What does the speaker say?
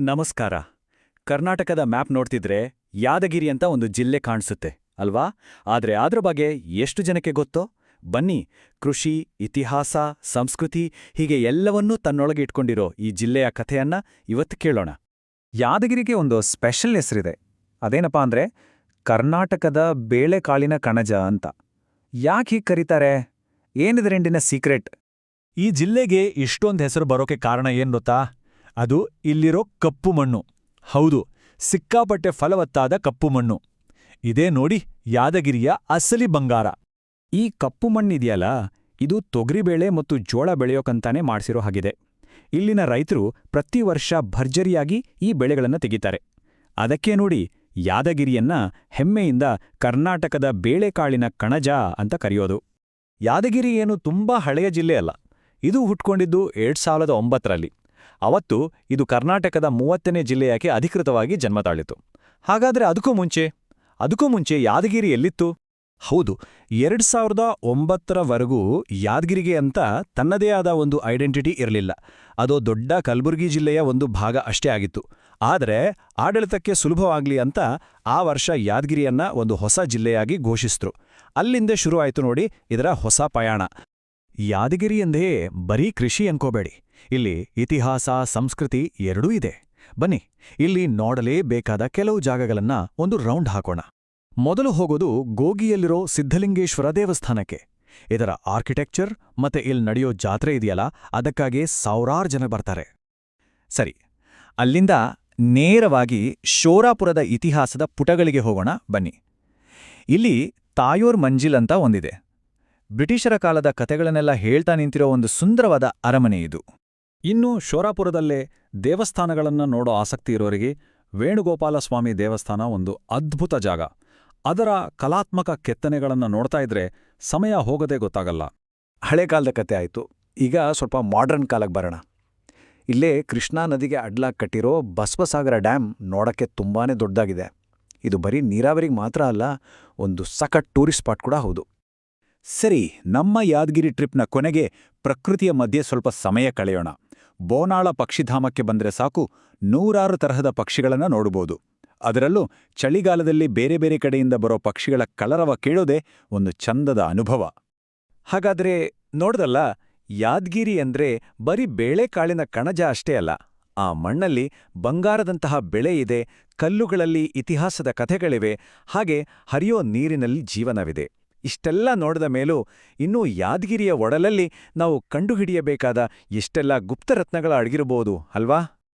ನಮಸ್ಕಾರ. ಕರ್ನಾಟಕದ ಮ್ಯಾಪ್ ನೋಡ್ತಿದ್ರೆ ಯಾದಗಿರಿ ಅಂತ ಒಂದು ಜಿಲ್ಲೆ ಕಾಣಿಸುತ್ತೆ ಅಲ್ವಾ? ಆದ್ರೆ ಅದ್ರ ಬಗ್ಗೆ ಎಷ್ಟು ಜನಕ್ಕೆ ಗೊತ್ತೋ? ಬನ್ನಿ, ಕೃಷಿ, ಇತಿಹಾಸ, ಸಂಸ್ಕೃತಿ ಹೀಗೆ ಎಲ್ಲವನ್ನೂ ತನ್ನೊಳಗೆ ಇಟ್ಕೊಂಡಿರೋ ಈ ಜಿಲ್ಲೆಯ ಕಥೆಯನ್ನ ಇವತ್ತು ಕೇಳೋಣ. ಯಾದಗಿರಿಗೆ ಒಂದು ಸ್ಪೆಷಲ್ ಹೆಸರಿದೆ. ಅದೇನಪ್ಪಾ ಅಂದ್ರೆ ಕರ್ನಾಟಕದ ಬೇಳೆಕಾಳಿನ ಕಣಜ ಅಂತ. ಯಾಕೆ ಹೀಗೆ ಕರೀತಾರೆ? ಏನಿದರೆಂಡಿನ ಸೀಕ್ರೆಟ್? ಈ ಜಿಲ್ಲೆಗೆ ಇಷ್ಟೊಂದು ಹೆಸರು ಬರೋಕೆ ಕಾರಣ ಏನ್ ಗೊತ್ತಾ? ಅದು ಇಲ್ಲಿರೋ ಕಪ್ಪು ಮಣ್ಣು. ಹೌದು, ಸಿಕ್ಕಾಪಟ್ಟೆ ಫಲವತ್ತಾದ ಕಪ್ಪು ಮಣ್ಣು. ಇದೇ ನೋಡಿ ಯಾದಗಿರಿಯ ಅಸಲಿ ಬಂಗಾರ. ಈ ಕಪ್ಪು ಮಣ್ಣಿದೆಯಲ್ಲ, ಇದು ತೊಗರಿಬೇಳೆ ಮತ್ತು ಜೋಳ ಬೆಳೆಯೋಕಂತಾನೆ ಮಾಡ್ಸಿರೋ ಹಾಗಿದೆ. ಇಲ್ಲಿನ ರೈತರು ಪ್ರತಿ ವರ್ಷ ಭರ್ಜರಿಯಾಗಿ ಈ ಬೆಳೆಗಳನ್ನು ತೆಗಿತಾರೆ. ಅದಕ್ಕೆ ನೋಡಿ ಯಾದಗಿರಿಯನ್ನ ಹೆಮ್ಮೆಯಿಂದ ಕರ್ನಾಟಕದ ಬೇಳೆಕಾಳಿನ ಕಣಜ ಅಂತ ಕರೆಯೋದು. ಯಾದಗಿರಿ ಏನು ತುಂಬಾ ಹಳೆಯ ಜಿಲ್ಲೆ ಅಲ್ಲ. ಇದು ಹುಟ್ಕೊಂಡಿದ್ದು 2009ರಲ್ಲಿ. ಅವತ್ತು ಇದು ಕರ್ನಾಟಕದ 30ನೇ ಜಿಲ್ಲೆಯಾಗಿ ಅಧಿಕೃತವಾಗಿ ಜನ್ಮ ತಾಳಿತು. ಹಾಗಾದ್ರೆ ಅದಕ್ಕೂ ಮುಂಚೆ ಯಾದಗಿರಿ ಎಲ್ಲಿತ್ತು? ಹೌದು, 2009ರವರೆಗೂ ಯಾದಗಿರಿಗೆ ಅಂತ ತನ್ನದೇ ಆದ ಒಂದು ಐಡೆಂಟಿಟಿ ಇರಲಿಲ್ಲ. ಅದು ದೊಡ್ಡ ಕಲಬುರಗಿ ಜಿಲ್ಲೆಯ ಒಂದು ಭಾಗ ಅಷ್ಟೇ ಆಗಿತ್ತು. ಆದರೆ ಆಡಳಿತಕ್ಕೆ ಸುಲಭವಾಗ್ಲಿ ಅಂತ ಆ ವರ್ಷ ಯಾದಗಿರಿಯನ್ನ ಒಂದು ಹೊಸ ಜಿಲ್ಲೆಯಾಗಿ ಘೋಷಿಸಿದ್ರು. ಅಲ್ಲಿಂದ ಶುರುವಾಯಿತು ನೋಡಿ ಇದರ ಹೊಸ ಪಯಾಣ. ಯಾದಗಿರಿ ಎಂದೇ ಬರೀ ಕೃಷಿ ಅನ್ಕೋಬೇಡಿ. ಇಲ್ಲಿ ಇತಿಹಾಸ, ಸಂಸ್ಕೃತಿ ಎರಡೂ ಇದೆ. ಬನ್ನಿ, ಇಲ್ಲಿ ನೋಡಲೇಬೇಕಾದ ಕೆಲವು ಜಾಗಗಳನ್ನ ಒಂದು ರೌಂಡ್ ಹಾಕೋಣ. ಮೊದಲು ಹೋಗೋದು ಗೋಗಿಯಲ್ಲಿರೋ ಸಿದ್ಧಲಿಂಗೇಶ್ವರ ದೇವಸ್ಥಾನಕ್ಕೆ. ಇದರ ಆರ್ಕಿಟೆಕ್ಚರ್ ಮತ್ತೆ ಇಲ್ಲಿ ನಡೆಯೋ ಜಾತ್ರೆ ಇದೆಯಲ್ಲ, ಅದಕ್ಕಾಗಿ ಸಾವಿರಾರು ಜನ ಬರ್ತಾರೆ. ಸರಿ, ಅಲ್ಲಿಂದ ನೇರವಾಗಿ ಶೋರಾಪುರದ ಇತಿಹಾಸದ ಪುಟಗಳಿಗೆ ಹೋಗೋಣ ಬನ್ನಿ. ಇಲ್ಲಿ ತಾಯೋರ್ ಮಂಜಿಲ್ ಅಂತ ಒಂದಿದೆ. ಬ್ರಿಟಿಷರ ಕಾಲದ ಕತೆಗಳನ್ನೆಲ್ಲ ಹೇಳ್ತಾ ನಿಂತಿರೋ ಒಂದು ಸುಂದರವಾದ ಅರಮನೆ ಇದು. ಇನ್ನು ಶೋರಾಪುರದಲ್ಲೇ ದೇವಸ್ಥಾನಗಳನ್ನ ನೋಡೋ ಆಸಕ್ತಿ ಇರೋರಿಗೆ ವೇಣುಗೋಪಾಲಸ್ವಾಮಿ ದೇವಸ್ಥಾನ ಒಂದು ಅದ್ಭುತ ಜಾಗ. ಅದರ ಕಲಾತ್ಮಕ ಕೆತ್ತನೆಗಳನ್ನ ನೋಡ್ತಾ ಇದ್ರೆ ಸಮಯ ಹೋಗದೇ ಗೊತ್ತಾಗಲ್ಲ. ಹಳೆ ಕಾಲದ ಕತೆ ಆಯಿತು. ಈಗ ಸ್ವಲ್ಪ ಮಾಡರ್ನ್ ಕಾಲಕ್ಕೆ ಬರೋಣ. ಇಲ್ಲೇ ಕೃಷ್ಣಾ ನದಿಗೆ ಅಡ್ಲಾಗಿ ಕಟ್ಟಿರೋ ಬಸವಸಾಗರ ಡ್ಯಾಮ್ ನೋಡಕ್ಕೆ ತುಂಬಾನೇ ದೊಡ್ಡದಾಗಿದೆ. ಇದು ಬರೀ ನೀರಾವರಿಗೆ ಮಾತ್ರ ಅಲ್ಲ, ಒಂದು ಸಖತ್ ಟೂರಿಸ್ಟ್ ಸ್ಪಾಟ್ ಕೂಡ ಹೌದು. ಸರಿ, ನಮ್ಮ ಯಾದಗಿರಿ ಟ್ರಿಪ್ನ ಕೊನೆಗೆ ಪ್ರಕೃತಿಯ ಮಧ್ಯೆ ಸ್ವಲ್ಪ ಸಮಯ ಕಳೆಯೋಣ. ಬೋನಾಳ ಪಕ್ಷಿಧಾಮಕ್ಕೆ ಬಂದ್ರೆ ಸಾಕು, ನೂರಾರು ತರಹದ ಪಕ್ಷಿಗಳನ್ನ ನೋಡಬಹುದು. ಅದರಲ್ಲೂ ಚಳಿಗಾಲದಲ್ಲಿ ಬೇರೆ ಬೇರೆ ಕಡೆಯಿಂದ ಬರೋ ಪಕ್ಷಿಗಳ ಕಲರವ ಕೇಳೋದೇ ಒಂದು ಚಂದದ ಅನುಭವ. ಹಾಗಾದ್ರೆ ನೋಡ್ದಲ್ಲ, ಯಾದಗಿರಿ ಅಂದ್ರೆ ಬರೀ ಬೇಳೆಕಾಳಿನ ಕಣಜ ಅಷ್ಟೇ ಅಲ್ಲ. ಆ ಮಣ್ಣಲ್ಲಿ ಬಂಗಾರದಂತಹ ಬೆಳೆ ಇದೆ, ಕಲ್ಲುಗಳಲ್ಲಿ ಇತಿಹಾಸದ ಕಥೆಗಳಿವೆ, ಹಾಗೆ ಹರಿಯೋ ನೀರಿನಲ್ಲಿ ಜೀವನವಿದೆ. ಇಷ್ಟೆಲ್ಲ ನೋಡಿದ ಮೇಲೂ ಇನ್ನೂ ಯಾದಗಿರಿಯ ಒಡಲಲ್ಲಿ ನಾವು ಕಂಡುಹಿಡಿಯಬೇಕಾದ ಎಷ್ಟೆಲ್ಲ ಗುಪ್ತರತ್ನಗಳ ಅಡಗಿರಬಹುದು ಅಲ್ವಾ?